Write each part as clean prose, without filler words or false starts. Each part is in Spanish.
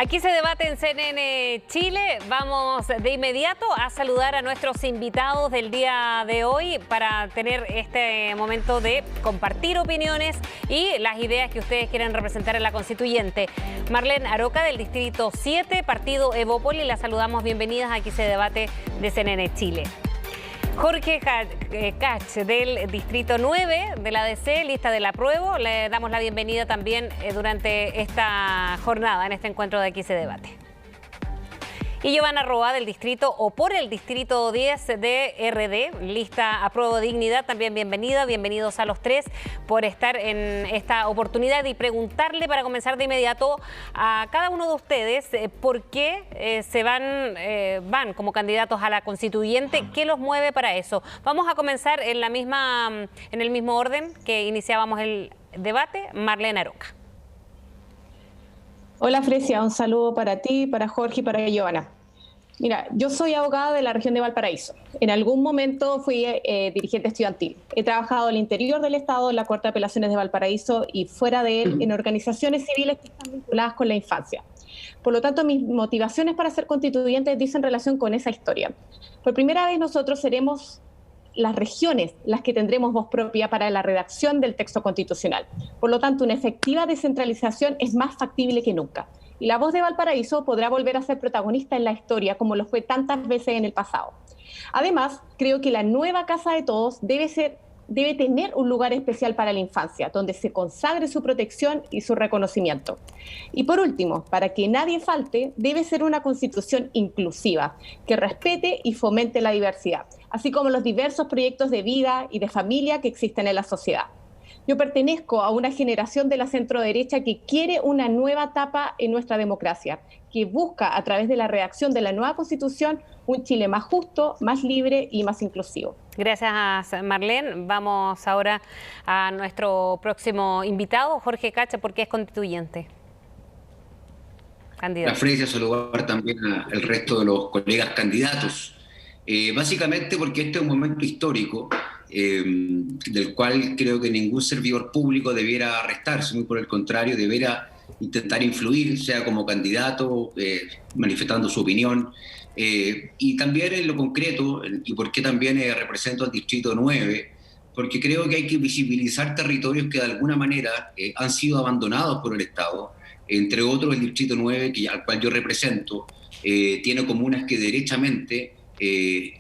Aquí se debate en CNN Chile. Vamos de inmediato a saludar a nuestros invitados del día de hoy para tener este momento de compartir opiniones y las ideas que ustedes quieren representar en la constituyente. Marlene Aroca del Distrito 7, Partido Evópoli, la saludamos. Bienvenidas a Aquí se debate de CNN Chile. Jorge Kach del Distrito 9 de la DC, lista del apruebo. Le damos la bienvenida también durante esta jornada, en este encuentro de Aquí se debate. Y Giovanna Roa del Distrito o por el Distrito 10 de RD, lista apruebo dignidad, también bienvenida. Bienvenidos a los tres por estar en esta oportunidad y preguntarle para comenzar de inmediato a cada uno de ustedes por qué se van como candidatos a la constituyente, qué los mueve para eso. Vamos a comenzar en el mismo orden que iniciábamos el debate. Marlene Aroca. Hola Fresia, un saludo para ti, para Jorge y para Giovanna. Mira, yo soy abogada de la región de Valparaíso. En algún momento fui dirigente estudiantil. He trabajado al interior del Estado, en la Corte de Apelaciones de Valparaíso y fuera de él en organizaciones civiles que están vinculadas con la infancia. Por lo tanto, mis motivaciones para ser constituyente dicen relación con esa historia. Por primera vez nosotros seremos las regiones las que tendremos voz propia para la redacción del texto constitucional. Por lo tanto, una efectiva descentralización es más factible que nunca. Y la voz de Valparaíso podrá volver a ser protagonista en la historia como lo fue tantas veces en el pasado. Además, creo que la nueva Casa de Todos debe tener un lugar especial para la infancia, donde se consagre su protección y su reconocimiento. Y por último, para que nadie falte, debe ser una constitución inclusiva, que respete y fomente la diversidad, así como los diversos proyectos de vida y de familia que existen en la sociedad. Yo pertenezco a una generación de la centroderecha que quiere una nueva etapa en nuestra democracia, que busca a través de la redacción de la nueva Constitución un Chile más justo, más libre y más inclusivo. Gracias, Marlene. Vamos ahora a nuestro próximo invitado, Jorge Kach, porque es constituyente. Candidato. La Fresia, saludar también al resto de los colegas candidatos. Básicamente porque este es un momento histórico del cual creo que ningún servidor público debiera restarse, muy por el contrario, debiera intentar influir, sea como candidato, manifestando su opinión, y también en lo concreto, y por qué también represento al Distrito 9, porque creo que hay que visibilizar territorios que de alguna manera han sido abandonados por el Estado, entre otros el Distrito 9, al cual yo represento, tiene comunas que derechamente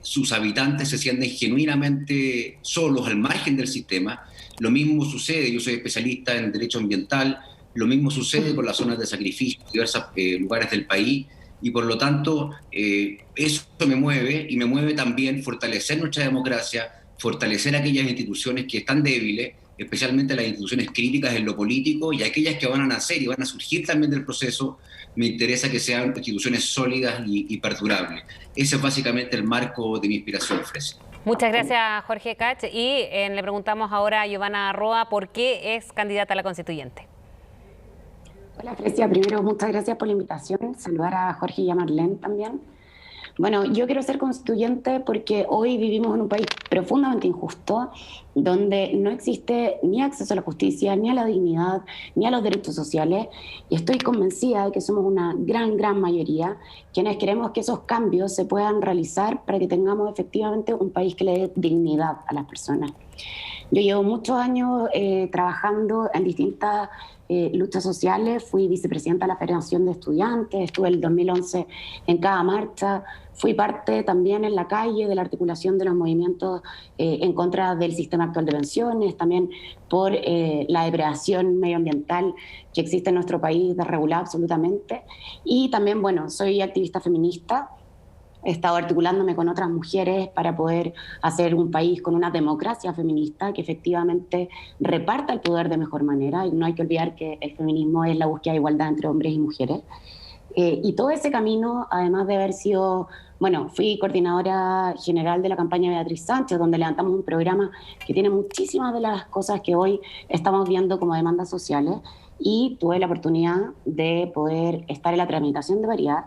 sus habitantes se sienten genuinamente solos al margen del sistema. Lo mismo sucede, yo soy especialista en derecho ambiental, lo mismo sucede con las zonas de sacrificio en diversos lugares del país, y por lo tanto eso me mueve, y me mueve también fortalecer nuestra democracia, fortalecer aquellas instituciones que están débiles, especialmente las instituciones críticas en lo político, y aquellas que van a nacer y van a surgir también del proceso. Me interesa que sean instituciones sólidas y perdurables. Ese es básicamente el marco de mi inspiración, Fresia. Muchas gracias, Jorge Kach. Y le preguntamos ahora a Giovanna Roa por qué es candidata a la constituyente. Hola, Fresia. Primero, muchas gracias por la invitación. Saludar a Jorge y a Marlene también. Bueno, yo quiero ser constituyente porque hoy vivimos en un país profundamente injusto, donde no existe ni acceso a la justicia, ni a la dignidad, ni a los derechos sociales, y estoy convencida de que somos una gran mayoría quienes queremos que esos cambios se puedan realizar para que tengamos efectivamente un país que le dé dignidad a las personas. Yo llevo muchos años trabajando en distintas luchas sociales, fui vicepresidenta de la Federación de Estudiantes, estuve el 2011 en cada marcha, fui parte también en la calle de la articulación de los movimientos en contra del sistema actual de pensiones, también por la depredación medioambiental que existe en nuestro país, desregulada absolutamente, y también, bueno, soy activista feminista. He estado articulándome con otras mujeres para poder hacer un país con una democracia feminista que efectivamente reparta el poder de mejor manera. Y no hay que olvidar que el feminismo es la búsqueda de igualdad entre hombres y mujeres. Y todo ese camino, además de haber sido, bueno, fui coordinadora general de la campaña Beatriz Sánchez, donde levantamos un programa que tiene muchísimas de las cosas que hoy estamos viendo como demandas sociales. Y tuve la oportunidad de poder estar en la tramitación de paridad,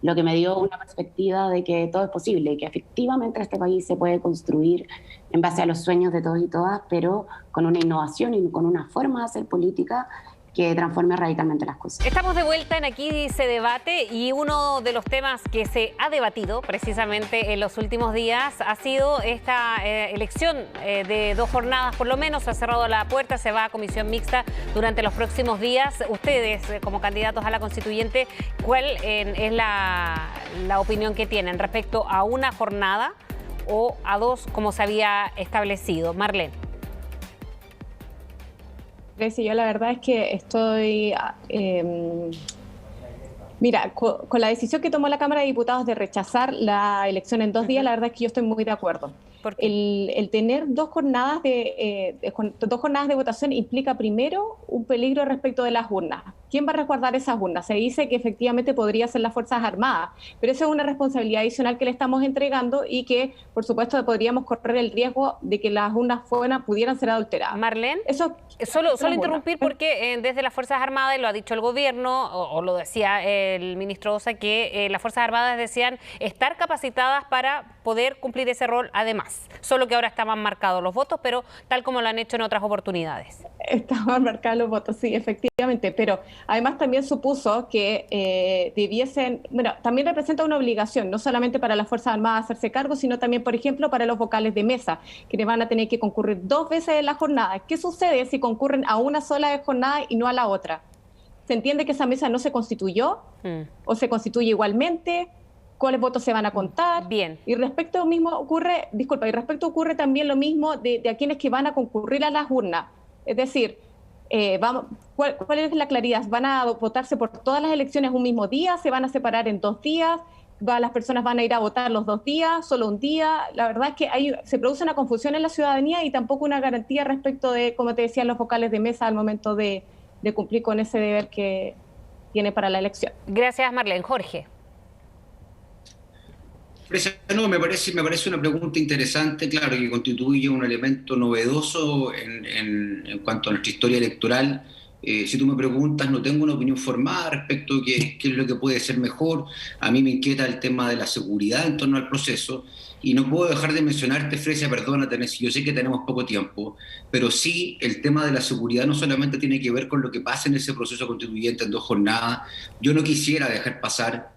lo que me dio una perspectiva de que todo es posible y que efectivamente este país se puede construir en base a los sueños de todos y todas, pero con una innovación y con una forma de hacer política que transforme radicalmente las cosas. Estamos de vuelta en Aquí se debate y uno de los temas que se ha debatido precisamente en los últimos días ha sido esta elección de 2 jornadas, por lo menos. Ha cerrado la puerta, se va a comisión mixta durante los próximos días. Ustedes, como candidatos a la constituyente, ¿cuál es la opinión que tienen respecto a una jornada o a 2 como se había establecido? Marlene. Yo la verdad es que estoy... mira, con la decisión que tomó la Cámara de Diputados de rechazar la elección en 2 días, la verdad es que yo estoy muy de acuerdo. El tener 2 jornadas de votación implica primero un peligro respecto de las urnas. ¿Quién va a resguardar esas urnas? Se dice que efectivamente podría ser las Fuerzas Armadas, pero eso es una responsabilidad adicional que le estamos entregando y que, por supuesto, podríamos correr el riesgo de que las urnas pudieran ser adulteradas. Marlene, solo interrumpir porque desde las Fuerzas Armadas, lo ha dicho el gobierno, o lo decía el ministro Osa, que las Fuerzas Armadas decían estar capacitadas para poder cumplir ese rol además. Solo que ahora estaban marcados los votos, pero tal como lo han hecho en otras oportunidades. Estaban marcados los votos, sí, efectivamente, pero además también supuso que también representa una obligación, no solamente para las Fuerzas Armadas hacerse cargo, sino también, por ejemplo, para los vocales de mesa, que van a tener que concurrir 2 veces en la jornada. ¿Qué sucede si concurren a una sola jornada y no a la otra? ¿Se entiende que esa mesa no se constituyó o se constituye igualmente? ¿Cuáles votos se van a contar? Bien. Y respecto ocurre también lo mismo de a quienes que van a concurrir a las urnas. Es decir, ¿cuál es la claridad? ¿Van a votarse por todas las elecciones un mismo día? ¿Se van a separar en 2 días? ¿Las personas van a ir a votar los 2 días, solo un día? La verdad es que se produce una confusión en la ciudadanía y tampoco una garantía respecto de, como te decían, los vocales de mesa al momento de cumplir con ese deber que tiene para la elección. Gracias, Marlene. Jorge. No, me parece una pregunta interesante, claro, que constituye un elemento novedoso en cuanto a nuestra historia electoral. Si tú me preguntas, no tengo una opinión formada respecto a qué es lo que puede ser mejor. A mí me inquieta el tema de la seguridad en torno al proceso y no puedo dejar de mencionarte, Fresia, perdónate, yo sé que tenemos poco tiempo, pero sí el tema de la seguridad no solamente tiene que ver con lo que pasa en ese proceso constituyente en 2 jornadas. Yo no quisiera dejar pasar,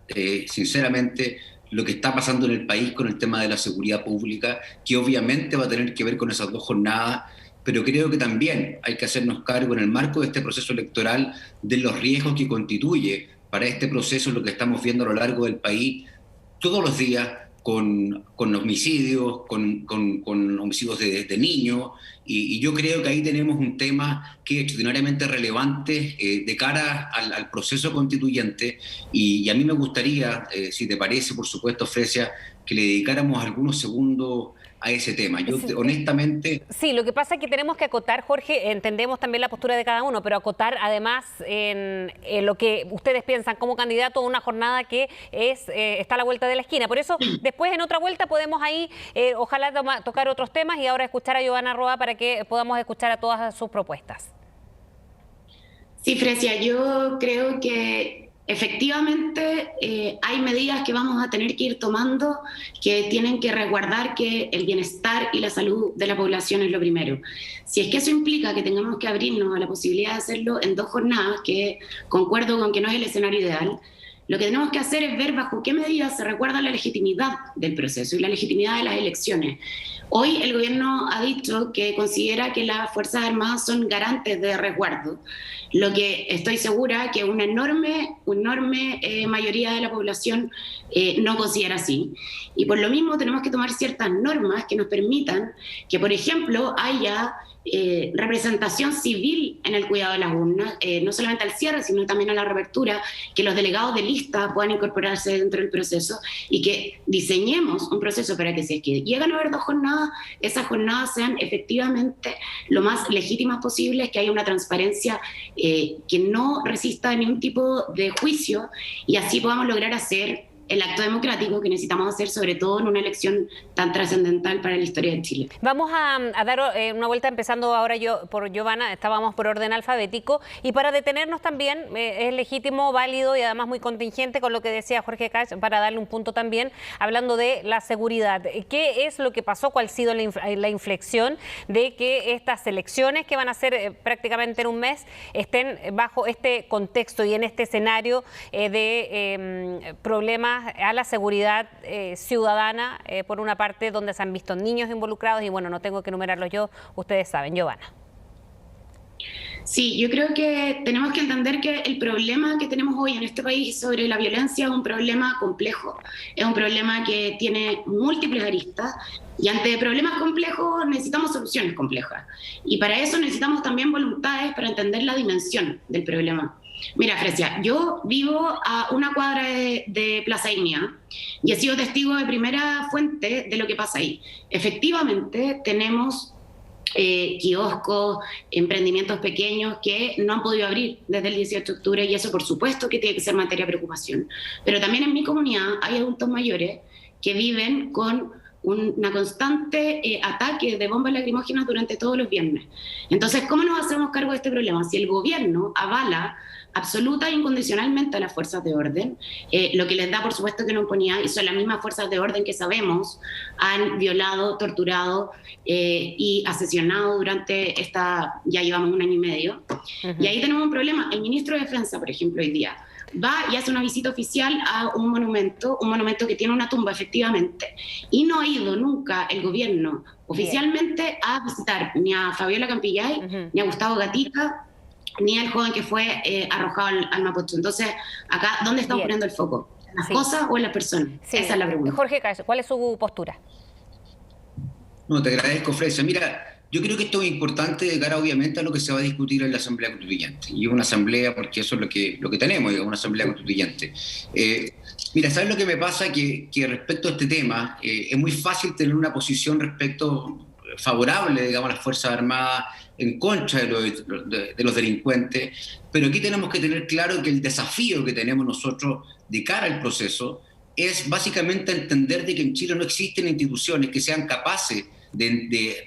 sinceramente, lo que está pasando en el país con el tema de la seguridad pública, que obviamente va a tener que ver con esas 2 jornadas, pero creo que también hay que hacernos cargo en el marco de este proceso electoral de los riesgos que constituye para este proceso lo que estamos viendo a lo largo del país todos los días con homicidios, con homicidios de niños, y yo creo que ahí tenemos un tema que es extraordinariamente relevante de cara al proceso constituyente, y a mí me gustaría, si te parece, por supuesto, Fresia, que le dedicáramos algunos segundos a ese tema. Yo honestamente... Sí, lo que pasa es que tenemos que acotar, Jorge, entendemos también la postura de cada uno, pero acotar además en lo que ustedes piensan como candidato a una jornada que está a la vuelta de la esquina. Por eso, después en otra vuelta podemos ahí, ojalá tocar otros temas y ahora escuchar a Giovanna Roa para que podamos escuchar a todas sus propuestas. Sí, Fresia, yo creo que efectivamente hay medidas que vamos a tener que ir tomando que tienen que resguardar que el bienestar y la salud de la población es lo primero. Si es que eso implica que tengamos que abrirnos a la posibilidad de hacerlo en 2 jornadas, que concuerdo con que no es el escenario ideal, lo que tenemos que hacer es ver bajo qué medidas se resguarda la legitimidad del proceso y la legitimidad de las elecciones. Hoy el gobierno ha dicho que considera que las Fuerzas Armadas son garantes de resguardo, lo que estoy segura que una enorme mayoría de la población no considera así. Y por lo mismo tenemos que tomar ciertas normas que nos permitan que, por ejemplo, haya representación civil en el cuidado de las urnas, no solamente al cierre, sino también a la reapertura, que los delegados de lista puedan incorporarse dentro del proceso y que diseñemos un proceso para que si es que llegan a haber 2 jornadas, esas jornadas sean efectivamente lo más legítimas posibles, que haya una transparencia que no resista a ningún tipo de juicio y así podamos lograr hacer el acto democrático que necesitamos hacer, sobre todo en una elección tan trascendental para la historia de Chile. Vamos a dar una vuelta empezando ahora por Giovanna, estábamos por orden alfabético, y para detenernos también es legítimo, válido y además muy contingente con lo que decía Jorge Kach, para darle un punto también, hablando de la seguridad. ¿Qué es lo que pasó? ¿Cuál ha sido la inflexión de que estas elecciones que van a ser prácticamente en un mes estén bajo este contexto y en este escenario de problemas a la seguridad ciudadana, por una parte donde se han visto niños involucrados y bueno, no tengo que enumerarlos yo, ustedes saben. Giovanna. Sí, yo creo que tenemos que entender que el problema que tenemos hoy en este país sobre la violencia es un problema complejo, es un problema que tiene múltiples aristas y ante problemas complejos necesitamos soluciones complejas y para eso necesitamos también voluntades para entender la dimensión del problema. Mira, Fresia, yo vivo a una cuadra de Plaza Ignea y he sido testigo de primera fuente de lo que pasa ahí. Efectivamente, tenemos kioscos, emprendimientos pequeños que no han podido abrir desde el 18 de octubre y eso por supuesto que tiene que ser materia de preocupación. Pero también en mi comunidad hay adultos mayores que viven con una constante ataque de bombas lacrimógenas durante todos los viernes. Entonces, ¿cómo nos hacemos cargo de este problema? Si el gobierno avala absoluta e incondicionalmente a las fuerzas de orden, lo que les da, por supuesto, que no impunidad, y son las mismas fuerzas de orden que sabemos han violado, torturado y asesinado durante ya llevamos 1 año y medio. Y ahí tenemos un problema. El ministro de Defensa, por ejemplo, hoy día, va y hace una visita oficial a un monumento que tiene una tumba, efectivamente, y no ha ido nunca el gobierno oficialmente a visitar ni a Fabiola Campillay, ni a Gustavo Gatica, ni al joven que fue arrojado al Mapocho. Entonces, acá, ¿dónde estamos poniendo el foco? ¿En las cosas o en las personas? Sí. Esa es la pregunta. Jorge Kach, ¿cuál es su postura? No, te agradezco, Fresia. Mira, yo creo que esto es importante de cara, obviamente, a lo que se va a discutir en la Asamblea Constituyente. Y una asamblea, porque eso es lo que tenemos, una Asamblea Constituyente. Mira, ¿sabes lo que me pasa? Que respecto a este tema, es muy fácil tener una posición favorable, digamos, a las Fuerzas Armadas en contra de los delincuentes, pero aquí tenemos que tener claro que el desafío que tenemos nosotros de cara al proceso es básicamente entender de que en Chile no existen instituciones que sean capaces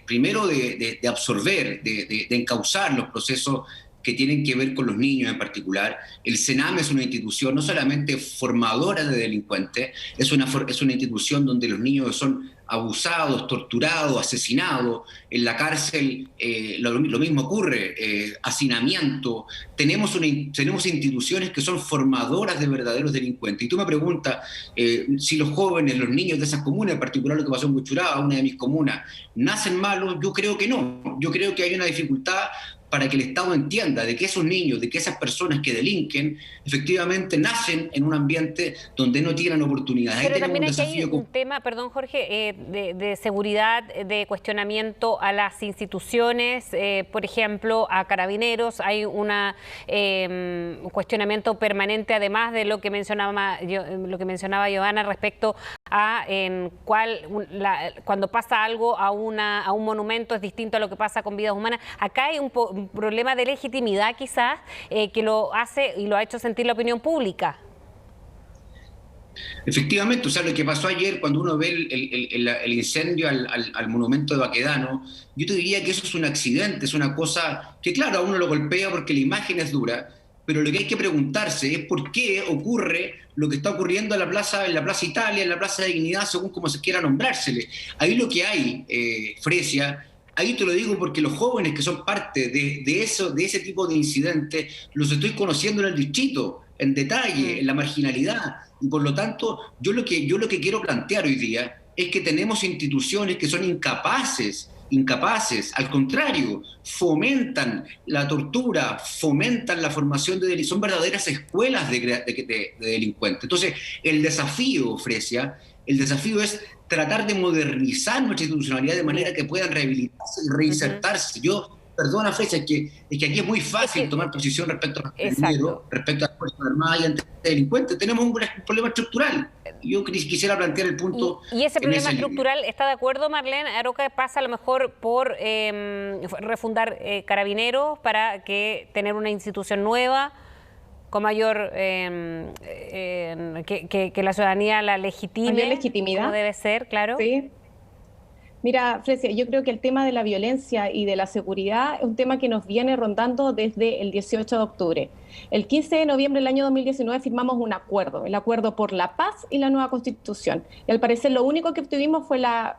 primero de absorber, de encauzar los procesos que tienen que ver con los niños en particular. El CENAME es una institución no solamente formadora de delincuentes, es una institución donde los niños son abusados, torturados, asesinados. En la cárcel lo mismo ocurre, hacinamiento. Tenemos instituciones que son formadoras de verdaderos delincuentes. Y tú me preguntas si los jóvenes, los niños de esas comunas, en particular lo que pasó en Huechuraba, una de mis comunas, nacen malos. Yo creo que no. Yo creo que hay una dificultad para que el Estado entienda de que esos niños, de que esas personas que delinquen, efectivamente nacen en un ambiente donde no tienen oportunidades. Pero también hay un tema, perdón Jorge, de seguridad, de cuestionamiento a las instituciones, por ejemplo, a Carabineros. Hay un cuestionamiento permanente, además de lo que mencionaba Giovanna respecto a cuando pasa algo a un monumento es distinto a lo que pasa con vidas humanas. Acá hay un problema de legitimidad quizás que lo hace y lo ha hecho sentir la opinión pública. Efectivamente, o sea, lo que pasó ayer cuando uno ve el incendio al monumento de Baquedano, yo te diría que eso es un accidente, es una cosa que claro, a uno lo golpea porque la imagen es dura, pero lo que hay que preguntarse es por qué ocurre lo que está ocurriendo en la Plaza Italia, en la Plaza de Dignidad, según como se quiera nombrársele. Ahí lo que hay, Fresia, ahí te lo digo porque los jóvenes que son parte de ese tipo de incidentes, los estoy conociendo en el distrito, en detalle, en la marginalidad, y por lo tanto, yo lo que quiero plantear hoy día es que tenemos instituciones que son incapaces, al contrario, fomentan la tortura, fomentan la formación de delincuentes, son verdaderas escuelas de delincuentes. Entonces, el desafío, Fresia, es tratar de modernizar nuestra institucionalidad de manera que puedan rehabilitarse y reinsertarse. Perdona, Fresia, es que aquí es muy fácil tomar posición respecto a las Fuerzas Armadas y ante delincuentes. Tenemos un problema estructural. Yo quisiera plantear el punto. Y ese problema estructural, ¿está de acuerdo, Marlene Aroca? Pasa a lo mejor por refundar Carabineros para tener una institución nueva. con mayor, que la ciudadanía la legitime, mayor legitimidad, como debe ser, claro. Sí. Mira, Frecia, yo creo que el tema de la violencia y de la seguridad es un tema que nos viene rondando desde el 18 de octubre. El 15 de noviembre del año 2019 firmamos un acuerdo, el Acuerdo por la Paz y la nueva Constitución. Y al parecer lo único que obtuvimos fue la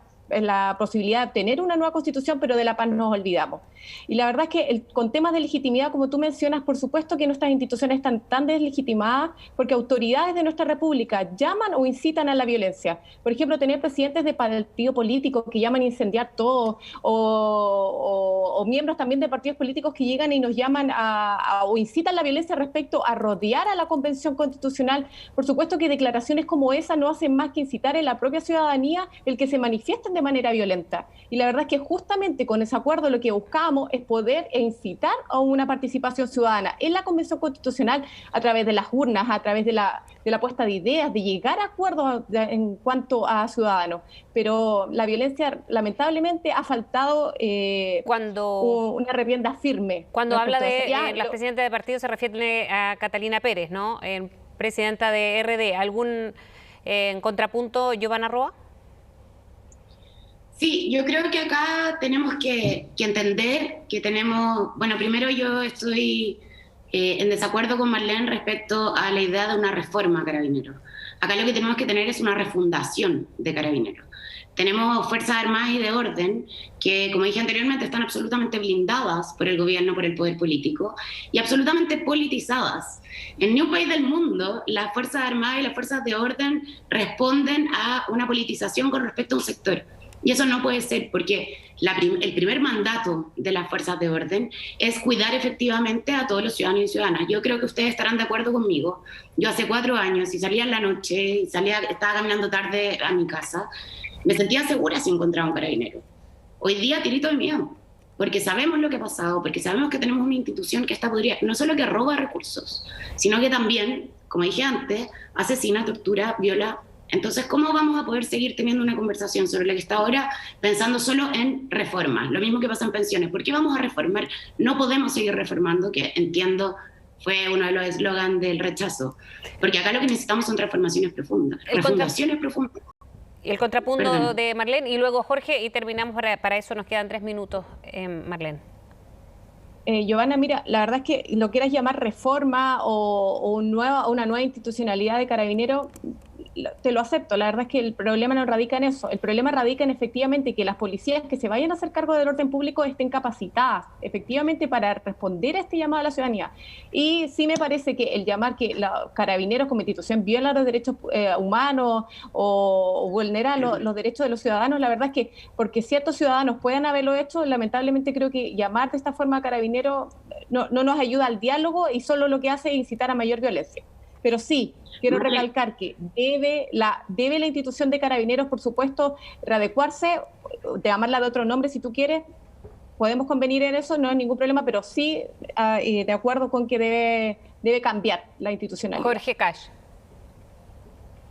posibilidad de obtener una nueva Constitución, pero de la paz nos olvidamos. Y la verdad es que con temas de legitimidad, como tú mencionas, por supuesto que nuestras instituciones están tan deslegitimadas porque autoridades de nuestra república llaman o incitan a la violencia. Por ejemplo, tener presidentes de partido político que llaman a incendiar todo, o miembros también de partidos políticos que llegan y nos llaman o incitan la violencia respecto a rodear a la Convención Constitucional. Por supuesto que declaraciones como esa no hacen más que incitar en la propia ciudadanía el que se manifiesten de manera violenta. Y la verdad es que justamente con ese acuerdo lo que buscábamos es poder incitar a una participación ciudadana en la Convención Constitucional a través de las urnas, a través de la puesta de ideas, de llegar a acuerdos en cuanto a ciudadanos. Pero la violencia lamentablemente ha faltado una reprienda firme. Cuando habla de las presidentes de partido se refiere a Catalina Pérez, ¿no? Presidenta de RD. ¿Algún contrapunto, Giovanna Roa? Sí, yo creo que acá tenemos que entender que tenemos, bueno, primero yo estoy en desacuerdo con Marlene respecto a la idea de una reforma a Carabineros. Acá lo que tenemos que tener es una refundación de Carabineros. Tenemos Fuerzas Armadas y de Orden que, como dije anteriormente, están absolutamente blindadas por el gobierno, por el poder político y absolutamente politizadas. En ningún país del mundo las Fuerzas Armadas y las Fuerzas de Orden responden a una politización con respecto a un sector. Y eso no puede ser, porque el primer mandato de las fuerzas de orden es cuidar efectivamente a todos los ciudadanos y ciudadanas. Yo creo que ustedes estarán de acuerdo conmigo. Yo hace 4 años, si salía en la noche y estaba caminando tarde a mi casa, me sentía segura si encontraba un carabinero. Hoy día tirito de miedo, porque sabemos lo que ha pasado, porque sabemos que tenemos una institución que está podrida, no solo que roba recursos, sino que también, como dije antes, asesina, tortura, viola. Entonces, ¿cómo vamos a poder seguir teniendo una conversación sobre la que está ahora pensando solo en reformas? Lo mismo que pasa en pensiones. ¿Por qué vamos a reformar? No podemos seguir reformando, que entiendo fue uno de los eslogans del rechazo. Porque acá lo que necesitamos son transformaciones profundas, refundaciones profundas. Y el contrapunto de Marlene, y luego Jorge, y terminamos, para eso nos quedan 3 minutos, Marlene. Giovanna, mira, la verdad es que lo quieras llamar reforma o una nueva institucionalidad de Carabineros, te lo acepto. La verdad es que el problema no radica en eso. El problema radica en efectivamente que las policías que se vayan a hacer cargo del orden público estén capacitadas efectivamente para responder a este llamado a la ciudadanía. Y sí me parece que el llamar que los Carabineros como institución viola los derechos humanos o vulnera los derechos de los ciudadanos, la verdad es que porque ciertos ciudadanos puedan haberlo hecho, lamentablemente creo que llamar de esta forma a Carabineros no nos ayuda al diálogo y solo lo que hace es incitar a mayor violencia. Pero sí, quiero recalcar que debe la institución de Carabineros, por supuesto, readecuarse, llamarla de otro nombre si tú quieres, podemos convenir en eso, no hay ningún problema, pero sí de acuerdo con que debe cambiar la institucionalidad. Jorge Cash.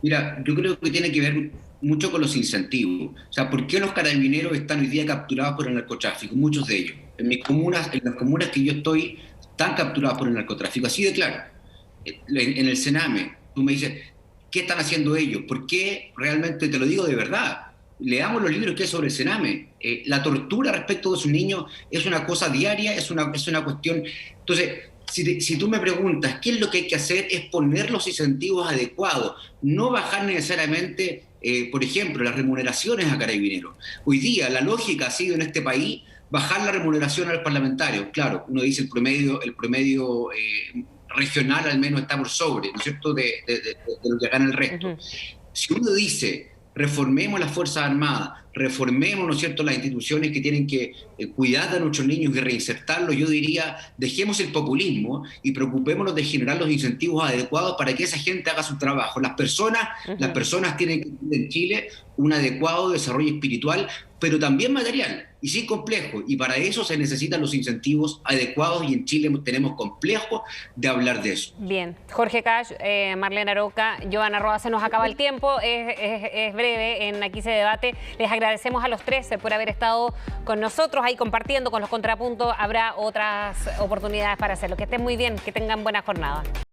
Mira, yo creo que tiene que ver mucho con los incentivos. O sea, ¿por qué los carabineros están hoy día capturados por el narcotráfico? Muchos de ellos. En las comunas que yo estoy, están capturados por el narcotráfico, así de claro. En el Sename, tú me dices, ¿qué están haciendo ellos? ¿Por qué realmente te lo digo de verdad? Leamos los libros que hay sobre el Sename. La tortura respecto de sus niños es una cosa diaria, es una cuestión. Entonces, si tú me preguntas qué es lo que hay que hacer, es poner los incentivos adecuados, no bajar necesariamente, por ejemplo, las remuneraciones a carabineros. Hoy día la lógica ha sido en este país bajar la remuneración a los parlamentarios. Claro, uno dice el promedio regional al menos está por sobre, ¿no es cierto?, de lo que gana el resto. Si uno dice, reformemos las Fuerzas Armadas, reformemos, ¿no es cierto?, las instituciones que tienen que cuidar de nuestros niños y reinsertarlos, yo diría, dejemos el populismo y preocupémonos de generar los incentivos adecuados para que esa gente haga su trabajo. Las personas tienen que tener en Chile un adecuado desarrollo espiritual, pero también material y sin complejo, y para eso se necesitan los incentivos adecuados y en Chile tenemos complejo de hablar de eso. Bien, Jorge Cash, Marlene Aroca, Giovanna Roa, se nos acaba el tiempo, es breve, en Aquí se debate. Les agradecemos a los 3 por haber estado con nosotros ahí compartiendo con los contrapuntos. Habrá otras oportunidades para hacerlo. Que estén muy bien, que tengan buena jornada.